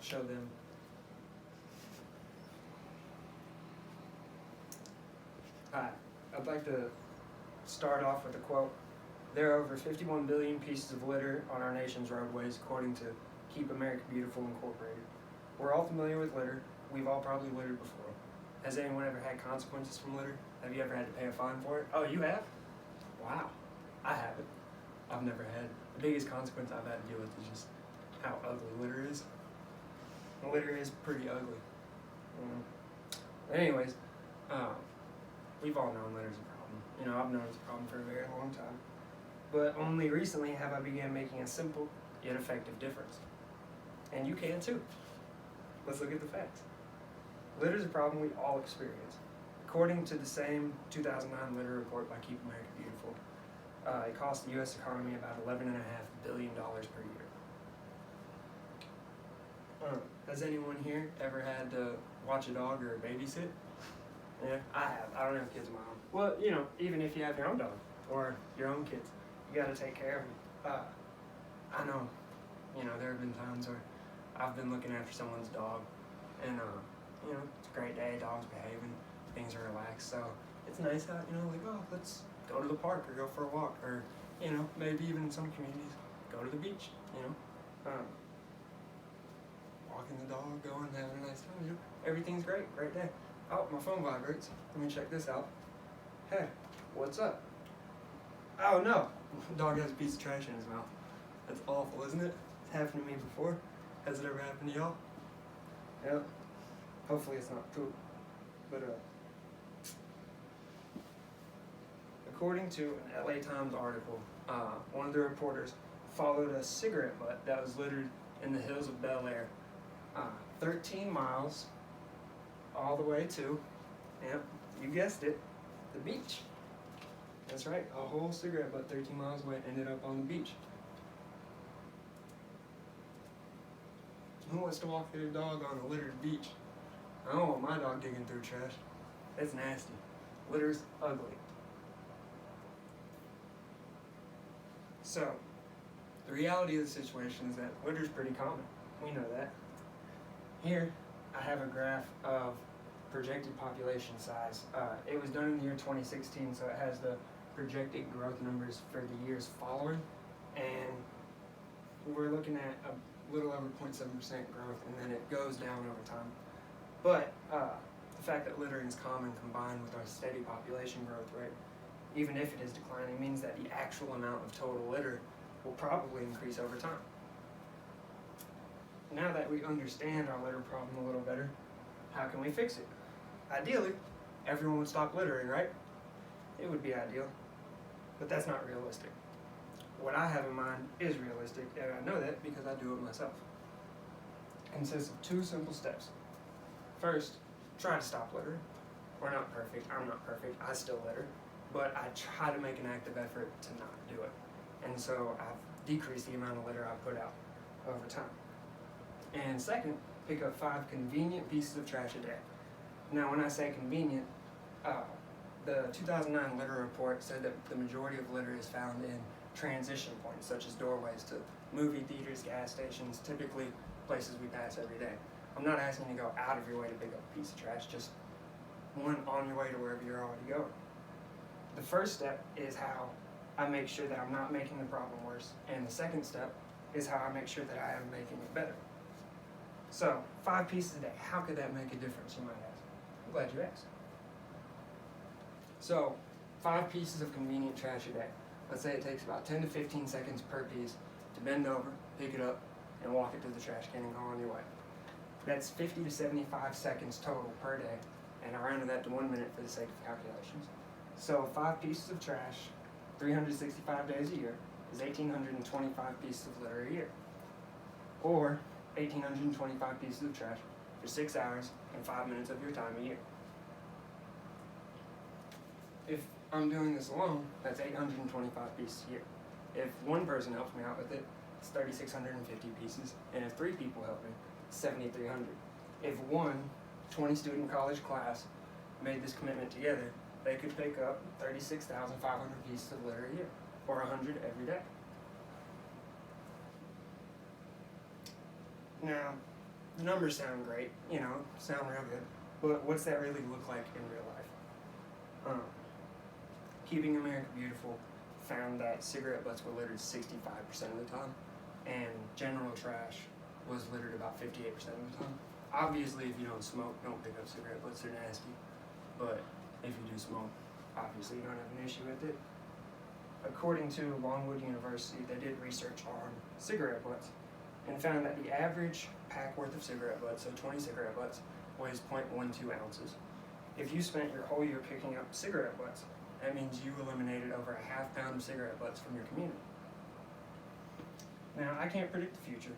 show them. Alright, I'd like to start off with a quote. There are over 51 billion pieces of litter on our nation's roadways, according to Keep America Beautiful Incorporated. We're all familiar with litter. We've all probably littered before. Has anyone ever had consequences from litter? Have you ever had to pay a fine for it? Oh, you have? Wow. I haven't. I've never had. The biggest consequence I've had to deal with is just how ugly litter is. Litter is pretty ugly. Anyways, we've all known litter's a problem. You know, I've known it's a problem for a very long time. But only recently have I began making a simple yet effective difference. And you can too. Let's look at the facts. Litter is a problem we all experience. According to the same 2009 litter report by Keep America Beautiful, it costs the U.S. economy about $11.5 billion per year. Has anyone here ever had to watch a dog or babysit? Yeah, I have. I don't have kids of my own. Well, you know, even if you have your own dog or your own kids, you got to take care of them. I know, you know, there have been times where I've been looking after someone's dog, and you know, it's a great day, dog's behaving, things are relaxed, so it's nice out, you know, like, oh, let's go to the park or go for a walk, or, you know, maybe even in some communities, go to the beach, you know, walking the dog, going, having a nice time, you know, everything's great, great day. Oh, my phone vibrates, let me check this out. Hey, what's up? Oh no, the dog has a piece of trash in his mouth. That's awful, isn't it? It's happened to me before. Has it ever happened to y'all? Yep. Hopefully it's not poop. But according to an LA Times article, one of the reporters followed a cigarette butt that was littered in the hills of Bel Air, 13 miles all the way to, yep, you guessed it, the beach. That's right, a whole cigarette butt 13 miles away ended up on the beach. Who wants to walk their dog on a littered beach? I don't want my dog digging through trash. That's nasty. Litter's ugly. So, the reality of the situation is that litter's pretty common. We know that. Here, I have a graph of projected population size. It was done in the year 2016, so it has the projected growth numbers for the years following, and we're looking at a little over 0.7% growth, and then it goes down over time. But the fact that littering is common combined with our steady population growth rate, even if it is declining, means that the actual amount of total litter will probably increase over time. Now that we understand our litter problem a little better, how can we fix it? Ideally, everyone would stop littering, right? It would be ideal, but that's not realistic. What I have in mind is realistic, and I know that because I do it myself. It consists of 2 simple steps. First, try to stop littering. We're not perfect, I'm not perfect, I still litter, but I try to make an active effort to not do it. And so I've decreased the amount of litter I put out over time. And second, pick up 5 convenient pieces of trash a day. Now, when I say convenient, the 2009 litter report said that the majority of litter is found in transition points, such as doorways to movie theaters, gas stations, typically places we pass every day. I'm not asking you to go out of your way to pick up a piece of trash, just one on your way to wherever you're already going. The first step is how I make sure that I'm not making the problem worse, and the second step is how I make sure that I am making it better. So, 5 pieces a day, how could that make a difference, you might ask? I'm glad you asked. So, 5 pieces of convenient trash a day. Let's say it takes about 10 to 15 seconds per piece to bend over, pick it up, and walk it to the trash can and go on your way. That's 50 to 75 seconds total per day, and I rounded that to 1 minute for the sake of calculations. So 5 pieces of trash, 365 days a year, is 1,825 pieces of litter a year. Or 1,825 pieces of trash for 6 hours and 5 minutes of your time a year. If I'm doing this alone, that's 825 pieces a year. If one person helps me out with it, it's 3,650 pieces, and if 3 people help me, it's 7,300. If one 20-student college class made this commitment together, they could pick up 36,500 pieces of litter a year, or 100 every day. Now, the numbers sound great, sound real good, but what's that really look like in real life? Keeping America Beautiful found that cigarette butts were littered 65% of the time, and general trash was littered about 58% of the time. Obviously, if you don't smoke, don't pick up cigarette butts, they're nasty. But if you do smoke, obviously you don't have an issue with it. According to Longwood University, they did research on cigarette butts and found that the average pack worth of cigarette butts, so 20 cigarette butts, weighs 0.12 ounces. If you spent your whole year picking up cigarette butts, that means you eliminated over a half pound of cigarette butts from your community. Now, I can't predict the future,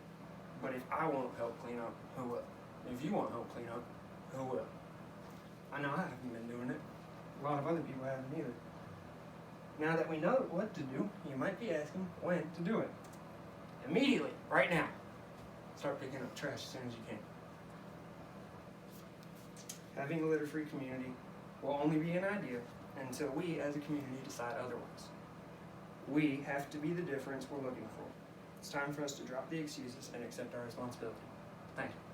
but if I won't help clean up, who will? If you won't help clean up, who will? I know I haven't been doing it. A lot of other people haven't either. Now that we know what to do, you might be asking when to do it. Immediately, right now. Start picking up trash as soon as you can. Having a litter-free community will only be an idea until we as a community decide otherwise. We have to be the difference we're looking for. It's time for us to drop the excuses and accept our responsibility. Thank you.